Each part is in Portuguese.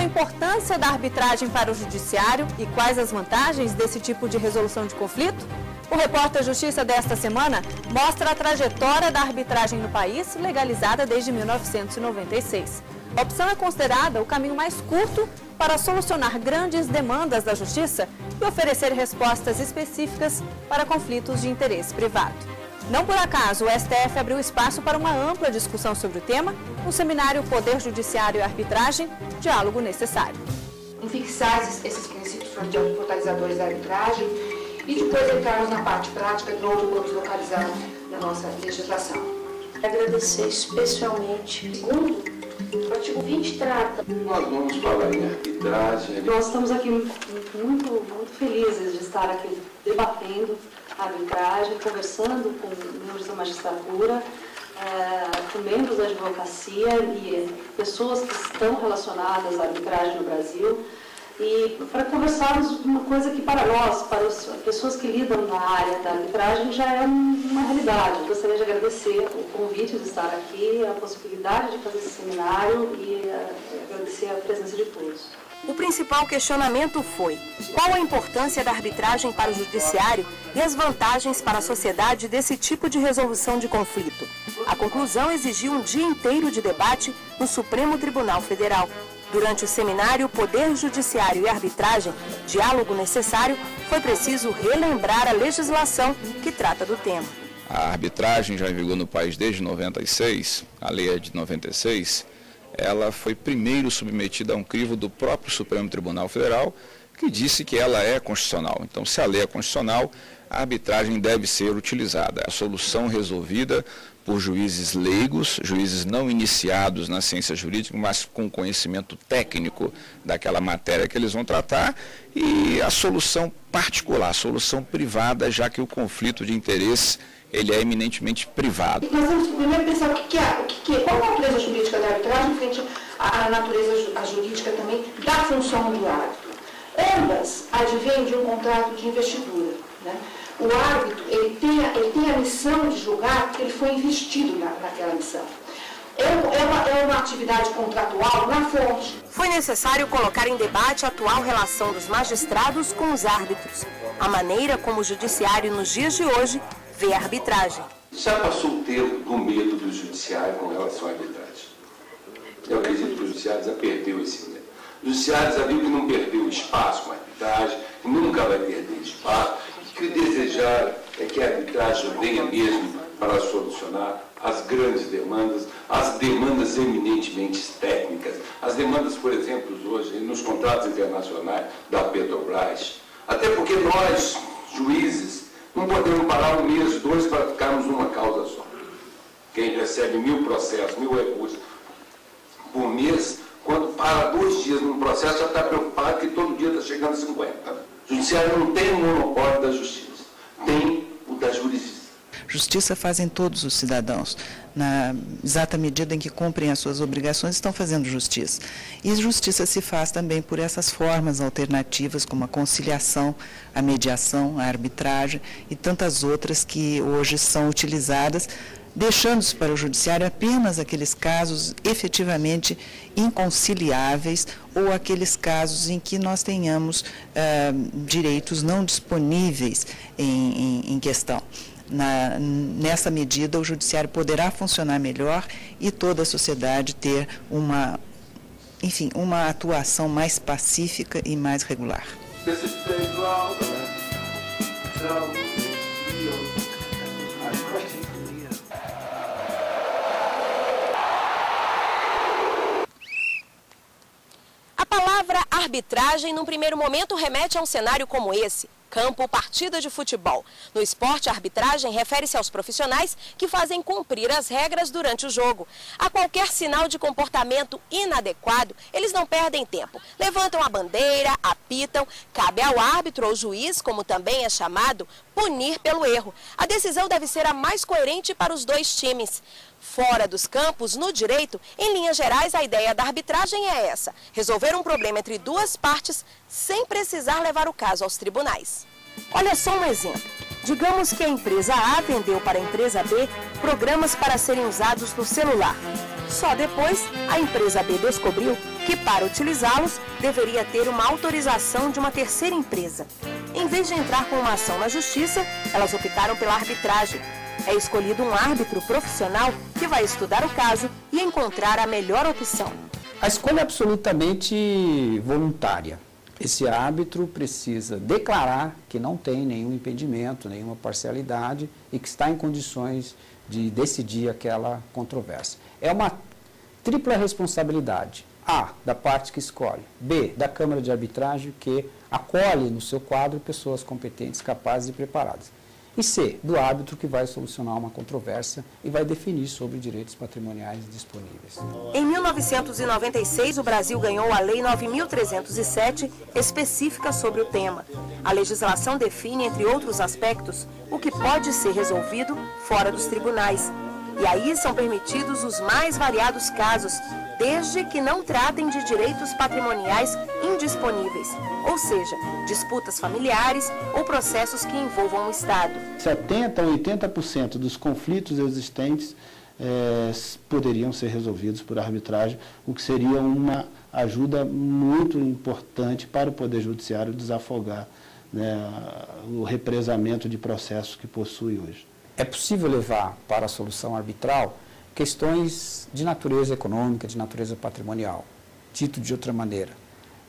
a importância da arbitragem para o judiciário e quais as vantagens desse tipo de resolução de conflito? O Repórter Justiça desta semana mostra a trajetória da arbitragem no país, legalizada desde 1996. A opção é considerada o caminho mais curto para solucionar grandes demandas da justiça e oferecer respostas específicas para conflitos de interesse privado. Não por acaso, o STF abriu espaço para uma ampla discussão sobre o tema no seminário Poder Judiciário e Arbitragem, Diálogo Necessário. Fixar esses princípios fortalecedores da arbitragem e depois entrarmos na parte prática de onde vamos localizar na nossa legislação. Agradecer especialmente, segundo, o artigo 20 trata. Nós vamos falar em arbitragem. Nós estamos aqui muito felizes de estar aqui debatendo a arbitragem, conversando com membros da magistratura, com membros da advocacia e pessoas que estão relacionadas à arbitragem no Brasil. E para conversarmos uma coisa que para nós, para as pessoas que lidam na área da arbitragem, já é uma realidade. Eu gostaria de agradecer o convite de estar aqui, a possibilidade de fazer esse seminário e agradecer a presença de todos. O principal questionamento foi: qual a importância da arbitragem para o judiciário e as vantagens para a sociedade desse tipo de resolução de conflito? A conclusão exigiu um dia inteiro de debate no Supremo Tribunal Federal. Durante o seminário Poder Judiciário e Arbitragem, Diálogo Necessário, foi preciso relembrar a legislação que trata do tema. A arbitragem já em vigor no país desde 96, a lei é de 96, ela foi primeiro submetida a um crivo do próprio Supremo Tribunal Federal, que disse que ela é constitucional. Então, se a lei é constitucional, a arbitragem deve ser utilizada. A solução resolvida por juízes leigos, juízes não iniciados na ciência jurídica, mas com conhecimento técnico daquela matéria que eles vão tratar, e a solução particular, a solução privada, já que o conflito de interesse ele é eminentemente privado. Nós temos que primeiro pensar qual é a natureza jurídica da arbitragem frente à natureza jurídica também da função do árbitro. Ambas advêm de um contrato de investidura, né? O árbitro ele tem a missão de julgar porque ele foi investido naquela missão. É uma atividade contratual na fonte. Foi necessário colocar em debate a atual relação dos magistrados com os árbitros, a maneira como o judiciário nos dias de hoje vê a arbitragem. Já passou o tempo do medo do judiciário com relação à arbitragem. Eu acredito que o judiciário já perdeu esse medo. O judiciário já viu que não perdeu espaço com a arbitragem, que nunca vai perder espaço. O que desejar é que a arbitragem venha mesmo para solucionar as grandes demandas, as demandas eminentemente técnicas, as demandas, por exemplo, hoje nos contratos internacionais da Petrobras. Até porque nós, juízes, não podemos parar um mês, dois para ficarmos numa causa só. Quem recebe 1000 processos, 1000 recursos por mês, quando para 2 dias num processo já está preocupado que todo dia está chegando 50. O judiciário não tem o monopólio da justiça, tem o da jurisdição. Justiça fazem todos os cidadãos. Na exata medida em que cumprem as suas obrigações, estão fazendo justiça. E justiça se faz também por essas formas alternativas, como a conciliação, a mediação, a arbitragem e tantas outras que hoje são utilizadas, deixando-se para o judiciário apenas aqueles casos efetivamente inconciliáveis ou aqueles casos em que nós tenhamos direitos não disponíveis em questão. Nessa medida, o judiciário poderá funcionar melhor e toda a sociedade ter uma atuação mais pacífica e mais regular. A palavra arbitragem, num primeiro momento, remete a um cenário como esse: campo, partida de futebol. No esporte, a arbitragem refere-se aos profissionais que fazem cumprir as regras durante o jogo. A qualquer sinal de comportamento inadequado, eles não perdem tempo. Levantam a bandeira, apitam. Cabe ao árbitro ou juiz, como também é chamado, punir pelo erro. A decisão deve ser a mais coerente para os dois times. Fora dos campos, no direito, em linhas gerais, a ideia da arbitragem é essa: resolver um problema entre duas partes sem precisar levar o caso aos tribunais. Olha só um exemplo. Digamos que a empresa A vendeu para a empresa B programas para serem usados no celular. Só depois, a empresa B descobriu que, para utilizá-los, deveria ter uma autorização de uma terceira empresa. Em vez de entrar com uma ação na justiça, elas optaram pela arbitragem. É escolhido um árbitro profissional que vai estudar o caso e encontrar a melhor opção. A escolha é absolutamente voluntária. Esse árbitro precisa declarar que não tem nenhum impedimento, nenhuma parcialidade e que está em condições de decidir aquela controvérsia. É uma tripla responsabilidade. A, da parte que escolhe. B, da Câmara de Arbitragem, que acolhe no seu quadro pessoas competentes, capazes e preparadas. E C, do árbitro que vai solucionar uma controvérsia e vai definir sobre direitos patrimoniais disponíveis. Em 1996, o Brasil ganhou a Lei 9.307, específica sobre o tema. A legislação define, entre outros aspectos, o que pode ser resolvido fora dos tribunais. E aí são permitidos os mais variados casos, desde que não tratem de direitos patrimoniais indisponíveis, ou seja, disputas familiares ou processos que envolvam o Estado. 70% a 80% dos conflitos existentes poderiam ser resolvidos por arbitragem, o que seria uma ajuda muito importante para o Poder Judiciário desafogar, né, o represamento de processos que possui hoje. É possível levar para a solução arbitral questões de natureza econômica, de natureza patrimonial. Dito de outra maneira,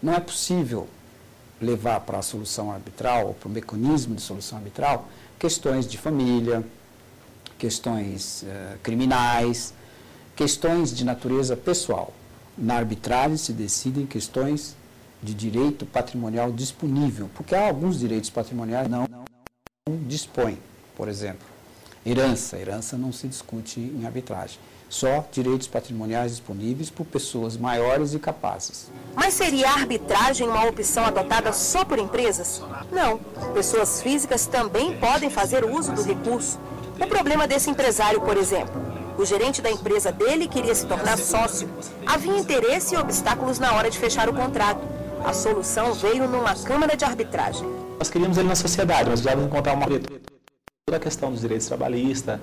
não é possível levar para a solução arbitral, ou para o mecanismo de solução arbitral, questões de família, questões criminais, questões de natureza pessoal. Na arbitragem se decidem questões de direito patrimonial disponível, porque há alguns direitos patrimoniais que não dispõem, por exemplo. Herança não se discute em arbitragem. Só direitos patrimoniais disponíveis por pessoas maiores e capazes. Mas seria a arbitragem uma opção adotada só por empresas? Não. Pessoas físicas também podem fazer uso do recurso. O problema desse empresário, por exemplo, o gerente da empresa dele queria se tornar sócio. Havia interesse e obstáculos na hora de fechar o contrato. A solução veio numa câmara de arbitragem. Nós queríamos ele na sociedade, nós precisávamos encontrar uma toda a questão dos direitos trabalhistas,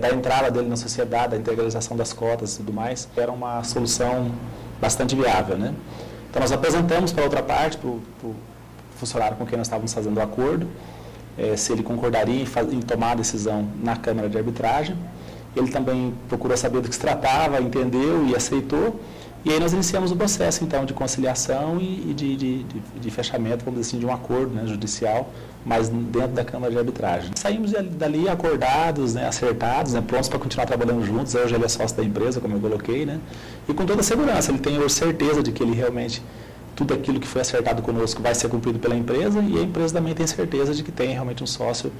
da entrada dele na sociedade, da integralização das cotas e tudo mais, era uma solução bastante viável, né? Então nós apresentamos para a outra parte, para o funcionário com quem nós estávamos fazendo o acordo, se ele concordaria em tomar a decisão na Câmara de Arbitragem. Ele também procurou saber do que se tratava, entendeu e aceitou. E aí nós iniciamos o processo, então, de conciliação e de fechamento, vamos dizer assim, de um acordo, né, judicial, mas dentro da Câmara de Arbitragem. Saímos dali acordados, né, acertados, né, prontos para continuar trabalhando juntos. Hoje ele é sócio da empresa, como eu coloquei, né, e com toda a segurança. Ele tem hoje certeza de que ele realmente, tudo aquilo que foi acertado conosco vai ser cumprido pela empresa, e a empresa também tem certeza de que tem realmente um sócio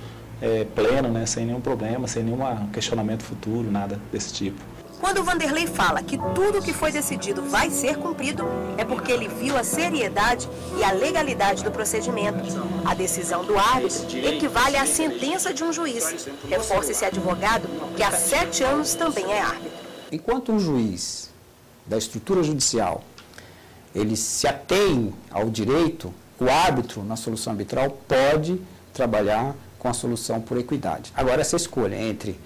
pleno, né, sem nenhum problema, sem nenhum questionamento futuro, nada desse tipo. Quando o Vanderlei fala que tudo o que foi decidido vai ser cumprido, é porque ele viu a seriedade e a legalidade do procedimento. A decisão do árbitro equivale à sentença de um juiz. Reforça esse advogado que há 7 anos também é árbitro. Enquanto um juiz da estrutura judicial, ele se atém ao direito, o árbitro na solução arbitral pode trabalhar com a solução por equidade. Agora, essa escolha entre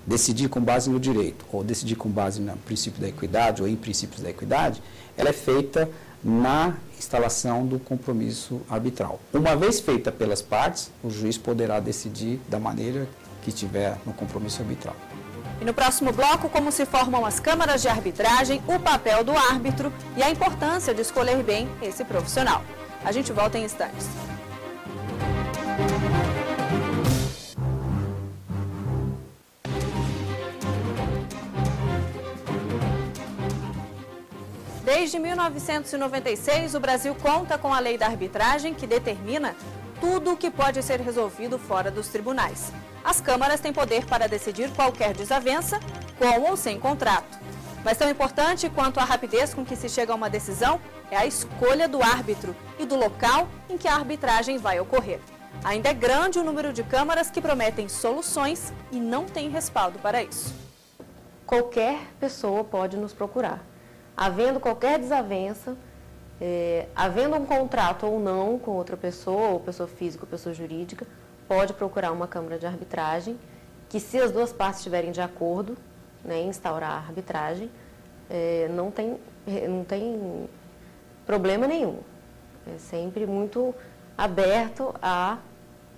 decidir com base no direito ou decidir com base no princípio da equidade ou em princípios da equidade, ela é feita na instalação do compromisso arbitral. Uma vez feita pelas partes, o juiz poderá decidir da maneira que tiver no compromisso arbitral. E no próximo bloco, como se formam as câmaras de arbitragem, o papel do árbitro e a importância de escolher bem esse profissional. A gente volta em instantes. Desde 1996, o Brasil conta com a lei da arbitragem que determina tudo o que pode ser resolvido fora dos tribunais. As câmaras têm poder para decidir qualquer desavença, com ou sem contrato. Mas tão importante quanto a rapidez com que se chega a uma decisão é a escolha do árbitro e do local em que a arbitragem vai ocorrer. Ainda é grande o número de câmaras que prometem soluções e não têm respaldo para isso. Qualquer pessoa pode nos procurar. Havendo qualquer desavença, havendo um contrato ou não com outra pessoa, ou pessoa física ou pessoa jurídica, pode procurar uma câmara de arbitragem, que se as duas partes estiverem de acordo, né, em instaurar a arbitragem, não tem problema nenhum. É sempre muito aberto a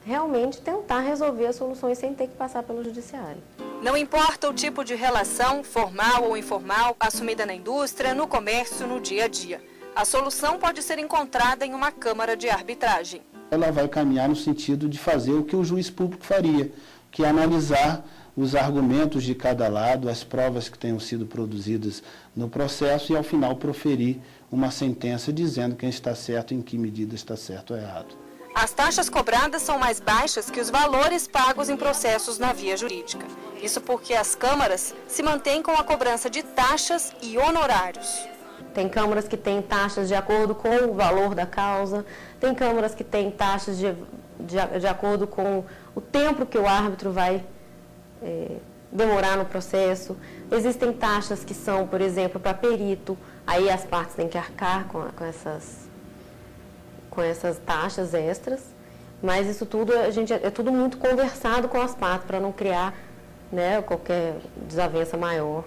realmente tentar resolver as soluções sem ter que passar pelo judiciário. Não importa o tipo de relação, formal ou informal, assumida na indústria, no comércio, no dia a dia. A solução pode ser encontrada em uma câmara de arbitragem. Ela vai caminhar no sentido de fazer o que o juiz público faria, que é analisar os argumentos de cada lado, as provas que tenham sido produzidas no processo e, ao final, proferir uma sentença dizendo quem está certo e em que medida está certo ou errado. As taxas cobradas são mais baixas que os valores pagos em processos na via jurídica. Isso porque as câmaras se mantêm com a cobrança de taxas e honorários. Tem câmaras que têm taxas de acordo com o valor da causa, tem câmaras que têm taxas de acordo com o tempo que o árbitro vai demorar no processo. Existem taxas que são, por exemplo, para perito, aí as partes têm que arcar com essas taxas extras, mas isso tudo é tudo muito conversado com as partes para não criar, né, qualquer desavença maior.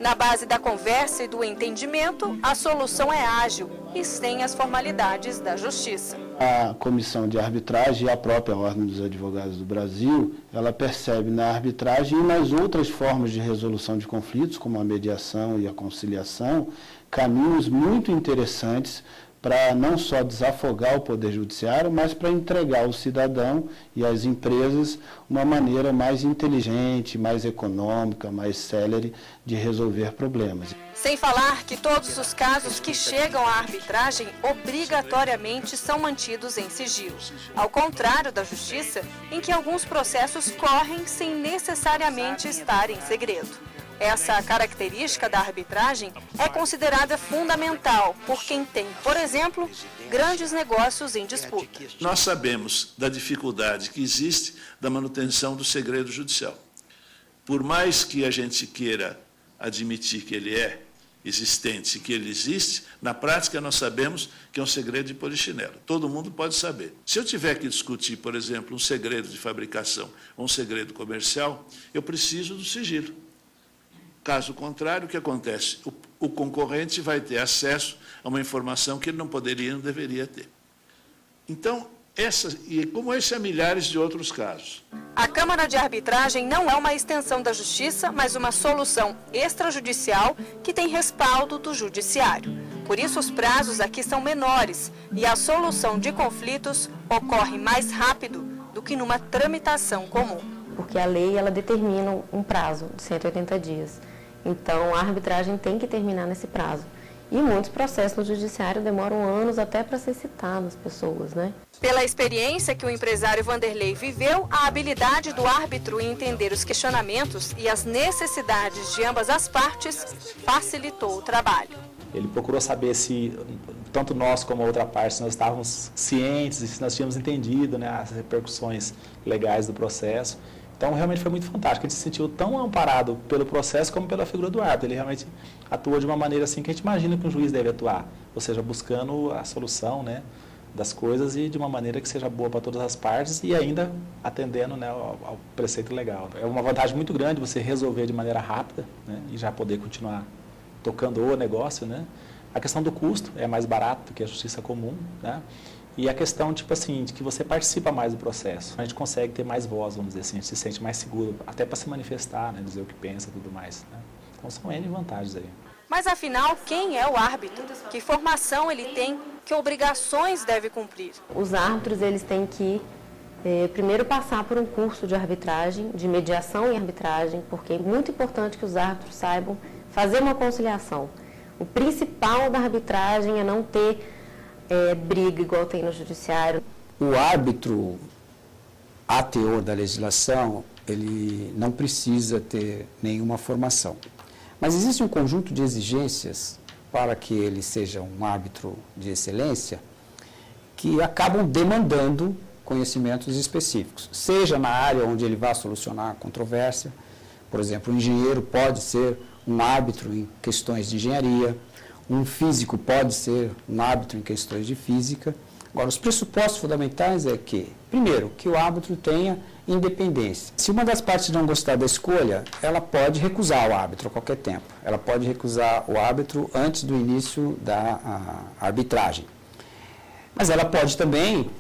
Na base da conversa e do entendimento, a solução é ágil e sem as formalidades da justiça. A Comissão de Arbitragem e a própria Ordem dos Advogados do Brasil, ela percebe na arbitragem e nas outras formas de resolução de conflitos, como a mediação e a conciliação, caminhos muito interessantes para não só desafogar o Poder Judiciário, mas para entregar ao cidadão e às empresas uma maneira mais inteligente, mais econômica, mais célere de resolver problemas. Sem falar que todos os casos que chegam à arbitragem obrigatoriamente são mantidos em sigilo, ao contrário da Justiça, em que alguns processos correm sem necessariamente estar em segredo. Essa característica da arbitragem é considerada fundamental por quem tem, por exemplo, grandes negócios em disputa. Nós sabemos da dificuldade que existe da manutenção do segredo judicial. Por mais que a gente queira admitir que ele é existente, que ele existe, na prática nós sabemos que é um segredo de polichinelo. Todo mundo pode saber. Se eu tiver que discutir, por exemplo, um segredo de fabricação ou um segredo comercial, eu preciso do sigilo. Caso contrário, o que acontece? O concorrente vai ter acesso a uma informação que ele não poderia e não deveria ter. Então, como esse há milhares de outros casos. A Câmara de Arbitragem não é uma extensão da Justiça, mas uma solução extrajudicial que tem respaldo do Judiciário. Por isso, os prazos aqui são menores e a solução de conflitos ocorre mais rápido do que numa tramitação comum. Porque a lei ela determina um prazo de 180 dias. Então, a arbitragem tem que terminar nesse prazo. E muitos processos no judiciário demoram anos até para ser citado as pessoas, né? Pela experiência que o empresário Vanderlei viveu, a habilidade do árbitro em entender os questionamentos e as necessidades de ambas as partes facilitou o trabalho. Ele procurou saber se, tanto nós como a outra parte, se nós estávamos cientes e se nós tínhamos entendido, né, as repercussões legais do processo. Então, realmente foi muito fantástico. Ele se sentiu tão amparado pelo processo como pela figura do árbitro. Ele realmente atua de uma maneira assim que a gente imagina que um juiz deve atuar. Ou seja, buscando a solução, né, das coisas e de uma maneira que seja boa para todas as partes e ainda atendendo, né, ao preceito legal. É uma vantagem muito grande você resolver de maneira rápida, né, e já poder continuar tocando o negócio, né. A questão do custo é mais barato do que a justiça comum, né. E a questão, tipo assim, de que você participa mais do processo. A gente consegue ter mais voz, vamos dizer assim, a gente se sente mais seguro, até para se manifestar, né, dizer o que pensa e tudo mais. Né? Então são N vantagens aí. Mas afinal, quem é o árbitro? Que formação ele tem? Que obrigações deve cumprir? Os árbitros, eles têm que primeiro passar por um curso de arbitragem, de mediação e arbitragem, porque é muito importante que os árbitros saibam fazer uma conciliação. O principal da arbitragem é não ter briga igual tem no judiciário. O árbitro, a teor da legislação, ele não precisa ter nenhuma formação. Mas existe um conjunto de exigências para que ele seja um árbitro de excelência que acabam demandando conhecimentos específicos, seja na área onde ele vai solucionar a controvérsia. Por exemplo, o engenheiro pode ser um árbitro em questões de engenharia, um físico pode ser um árbitro em questões de física. Agora, os pressupostos fundamentais é que, primeiro, que o árbitro tenha independência. Se uma das partes não gostar da escolha, ela pode recusar o árbitro a qualquer tempo. Ela pode recusar o árbitro antes do início da arbitragem. Mas ela pode também,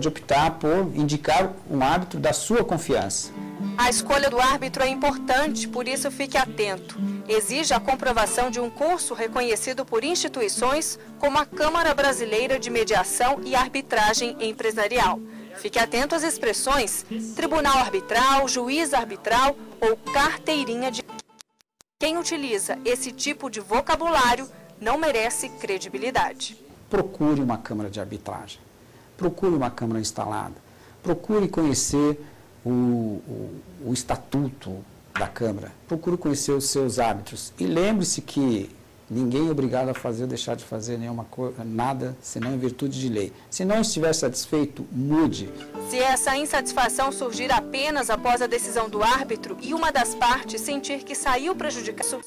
optar por indicar um árbitro da sua confiança. A escolha do árbitro é importante, por isso fique atento. Exige a comprovação de um curso reconhecido por instituições como a Câmara Brasileira de Mediação e Arbitragem Empresarial. Fique atento às expressões tribunal arbitral, juiz arbitral ou carteirinha de... Quem utiliza esse tipo de vocabulário não merece credibilidade. Procure uma câmara de arbitragem, procure uma câmara instalada, procure conhecer o estatuto da Câmara, procure conhecer os seus árbitros e lembre-se que ninguém é obrigado a fazer ou deixar de fazer nada, senão em virtude de lei. Se não estiver satisfeito, mude. Se essa insatisfação surgir apenas após a decisão do árbitro e uma das partes sentir que saiu prejudicada,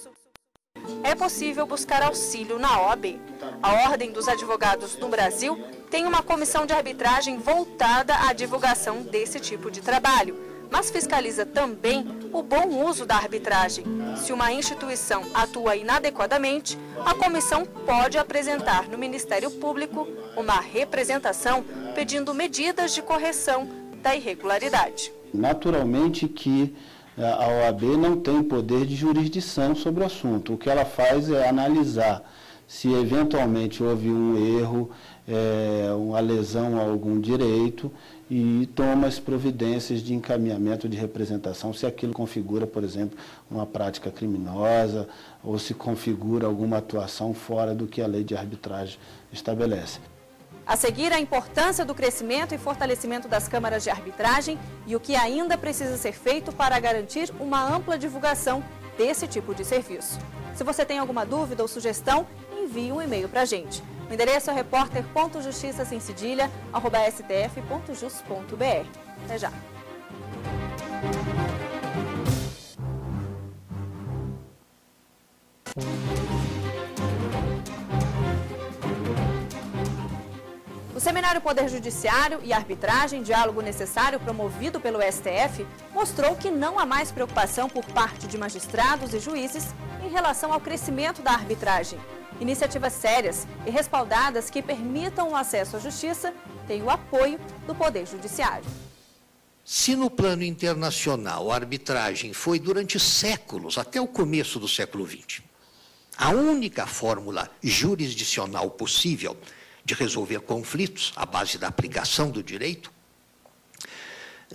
é possível buscar auxílio na OAB. A Ordem dos Advogados no Brasil tem uma comissão de arbitragem voltada à divulgação desse tipo de trabalho, mas fiscaliza também o bom uso da arbitragem. Se uma instituição atua inadequadamente, a comissão pode apresentar no Ministério Público uma representação pedindo medidas de correção da irregularidade. Naturalmente que a OAB não tem poder de jurisdição sobre o assunto. O que ela faz é analisar se eventualmente houve um erro, uma lesão a algum direito e toma as providências de encaminhamento de representação, se aquilo configura, por exemplo, uma prática criminosa ou se configura alguma atuação fora do que a lei de arbitragem estabelece. A seguir, a importância do crescimento e fortalecimento das câmaras de arbitragem e o que ainda precisa ser feito para garantir uma ampla divulgação desse tipo de serviço. Se você tem alguma dúvida ou sugestão, envie um e-mail para a gente. O endereço é repórter.justiça-sem-cedilha@stf.jus.br. Até já! O seminário Poder Judiciário e Arbitragem, Diálogo Necessário, promovido pelo STF, mostrou que não há mais preocupação por parte de magistrados e juízes em relação ao crescimento da arbitragem. Iniciativas sérias e respaldadas que permitam o acesso à justiça têm o apoio do Poder Judiciário. Se no plano internacional a arbitragem foi durante séculos, até o começo do século XX, a única fórmula jurisdicional possível de resolver conflitos à base da aplicação do direito,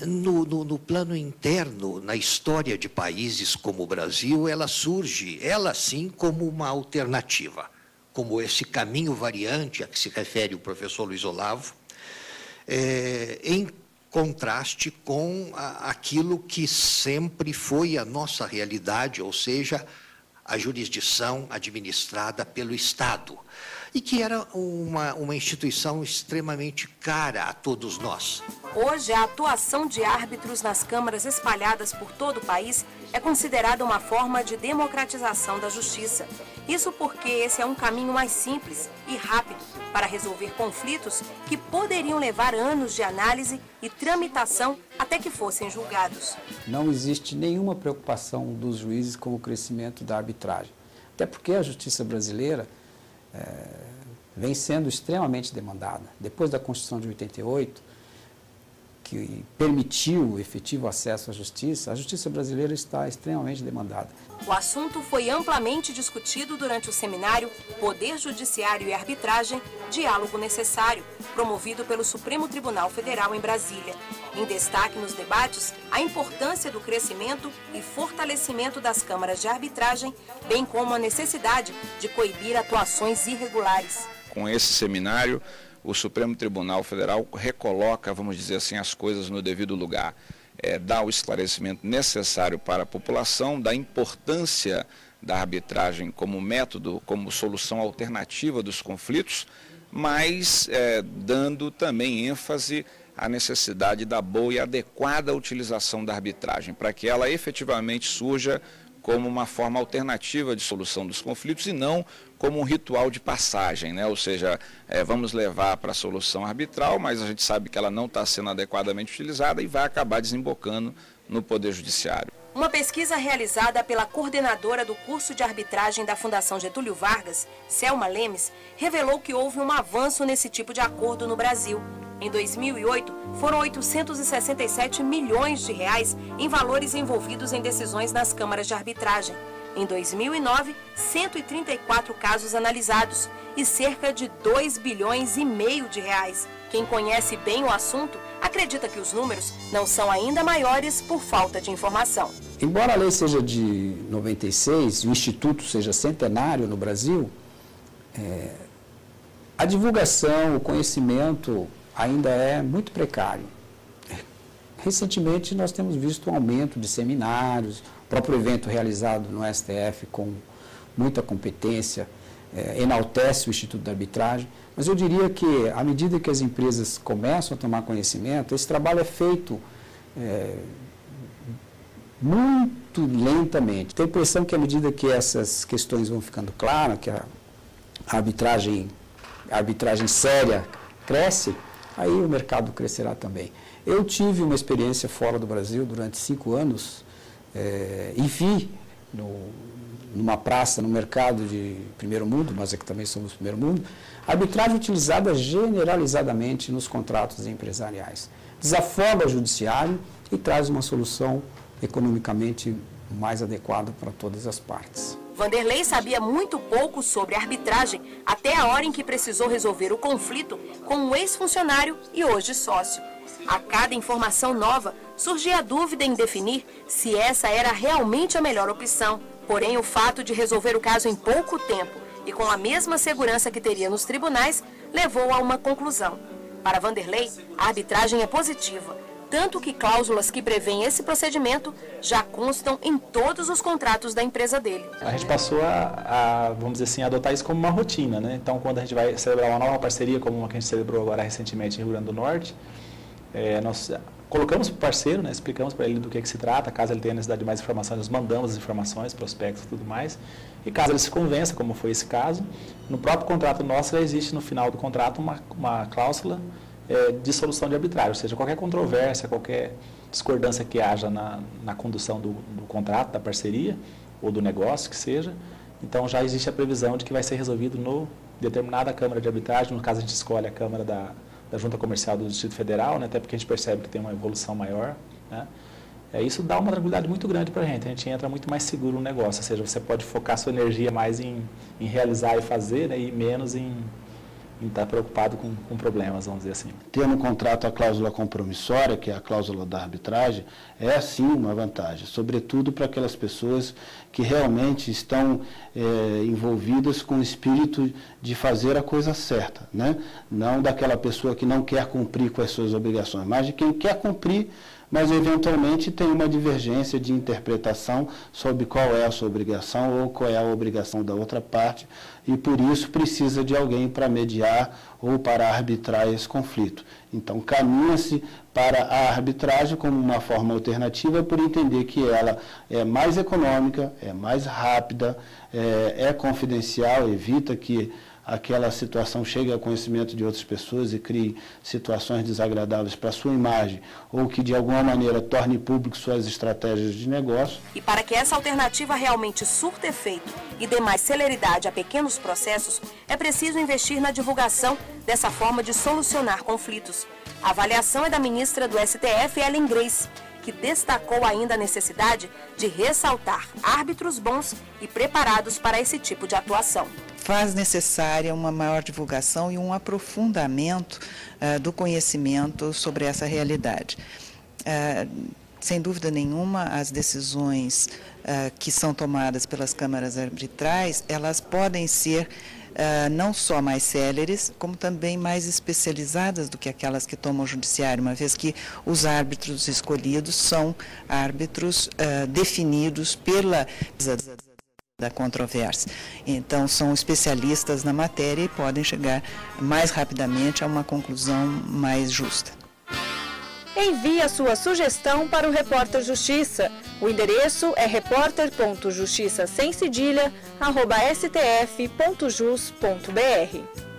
no plano interno, na história de países como o Brasil, ela surge, ela sim, como uma alternativa, como esse caminho variante a que se refere o professor Luiz Olavo, em contraste com aquilo que sempre foi a nossa realidade, ou seja, a jurisdição administrada pelo Estado, e que era uma instituição extremamente cara a todos nós. Hoje, a atuação de árbitros nas câmaras espalhadas por todo o país é considerada uma forma de democratização da justiça. Isso porque esse é um caminho mais simples e rápido para resolver conflitos que poderiam levar anos de análise e tramitação até que fossem julgados. Não existe nenhuma preocupação dos juízes com o crescimento da arbitragem. Até porque a justiça brasileira vem sendo extremamente demandada. Depois da Constituição de 88, que permitiu o efetivo acesso à justiça, a justiça brasileira está extremamente demandada. O assunto foi amplamente discutido durante o seminário Poder Judiciário e Arbitragem, Diálogo Necessário, promovido pelo Supremo Tribunal Federal em Brasília. Em destaque nos debates, a importância do crescimento e fortalecimento das câmaras de arbitragem, bem como a necessidade de coibir atuações irregulares. Com esse seminário, o Supremo Tribunal Federal recoloca, vamos dizer assim, as coisas no devido lugar. Dá o esclarecimento necessário para a população da importância da arbitragem como método, como solução alternativa dos conflitos, mas dando também ênfase à necessidade da boa e adequada utilização da arbitragem, para que ela efetivamente surja como uma forma alternativa de solução dos conflitos e não como um ritual de passagem, né? Ou seja, vamos levar para a solução arbitral, mas a gente sabe que ela não está sendo adequadamente utilizada e vai acabar desembocando no Poder Judiciário. Uma pesquisa realizada pela coordenadora do curso de arbitragem da Fundação Getúlio Vargas, Selma Lemes, revelou que houve um avanço nesse tipo de acordo no Brasil. Em 2008, foram 867 milhões de reais em valores envolvidos em decisões nas câmaras de arbitragem. Em 2009, 134 casos analisados e cerca de 2,5 bilhões de reais. Quem conhece bem o assunto acredita que os números não são ainda maiores por falta de informação. Embora a lei seja de 96 e o Instituto seja centenário no Brasil, a divulgação, o conhecimento ainda é muito precário. Recentemente nós temos visto um aumento de seminários, o próprio evento realizado no STF com muita competência, enaltece o Instituto da Arbitragem, mas eu diria que à medida que as empresas começam a tomar conhecimento, esse trabalho é feito muito lentamente. Tenho a impressão que à medida que essas questões vão ficando claras, que a arbitragem séria cresce, aí o mercado crescerá também. Eu tive uma experiência fora do Brasil durante 5 anos e vi numa praça, no mercado de primeiro mundo, nós aqui também somos primeiro mundo, a arbitragem utilizada generalizadamente nos contratos empresariais. Desafoga o judiciário e traz uma solução economicamente mais adequada para todas as partes. Vanderlei sabia muito pouco sobre arbitragem até a hora em que precisou resolver o conflito com um ex-funcionário e hoje sócio. A cada informação nova, surgia a dúvida em definir se essa era realmente a melhor opção. Porém, o fato de resolver o caso em pouco tempo e com a mesma segurança que teria nos tribunais, levou a uma conclusão. Para Vanderlei, a arbitragem é positiva, tanto que cláusulas que prevêem esse procedimento já constam em todos os contratos da empresa dele. A gente passou vamos dizer assim, adotar isso como uma rotina, né? Então, quando a gente vai celebrar uma nova parceria, como uma que a gente celebrou agora recentemente em Rio Grande do Norte, nós colocamos para o parceiro, né, explicamos para ele do que se trata, caso ele tenha necessidade de mais informações, nós mandamos as informações, prospectos e tudo mais, e caso ele se convença, como foi esse caso, no próprio contrato nosso já existe no final do contrato uma cláusula de solução de arbitragem, ou seja, qualquer controvérsia, qualquer discordância que haja na condução do contrato, da parceria, ou do negócio que seja, então já existe a previsão de que vai ser resolvido no determinada Câmara de Arbitragem, no caso a gente escolhe a Câmara da Junta Comercial do Distrito Federal, né, até porque a gente percebe que tem uma evolução maior, né. Isso dá uma tranquilidade muito grande para a gente entra muito mais seguro no negócio, ou seja, você pode focar sua energia mais em realizar e fazer, né, e menos em estar preocupado com problemas, vamos dizer assim. Ter no contrato a cláusula compromissória, que é a cláusula da arbitragem, é sim uma vantagem, sobretudo para aquelas pessoas que realmente estão envolvidas com o espírito de fazer a coisa certa, né? Não daquela pessoa que não quer cumprir com as suas obrigações, mas de quem quer cumprir, mas eventualmente tem uma divergência de interpretação sobre qual é a sua obrigação ou qual é a obrigação da outra parte, e por isso precisa de alguém para mediar ou para arbitrar esse conflito. Então, caminha-se para a arbitragem como uma forma alternativa, por entender que ela é mais econômica, é mais rápida, é confidencial, evita que aquela situação chegue ao conhecimento de outras pessoas e crie situações desagradáveis para a sua imagem, ou que de alguma maneira torne público suas estratégias de negócio. E para que essa alternativa realmente surta efeito e dê mais celeridade a pequenos processos, é preciso investir na divulgação dessa forma de solucionar conflitos. A avaliação é da ministra do STF, Ellen Grace, que destacou ainda a necessidade de ressaltar árbitros bons e preparados para esse tipo de atuação. Faz necessária uma maior divulgação e um aprofundamento do conhecimento sobre essa realidade. Sem dúvida nenhuma, as decisões que são tomadas pelas câmaras arbitrais, elas podem ser não só mais céleres, como também mais especializadas do que aquelas que toma o judiciário, uma vez que os árbitros escolhidos são árbitros definidos pela da controvérsia. Então, são especialistas na matéria e podem chegar mais rapidamente a uma conclusão mais justa. Envie a sua sugestão para o Repórter Justiça. O endereço é repórter.justiça@stf.jus.br.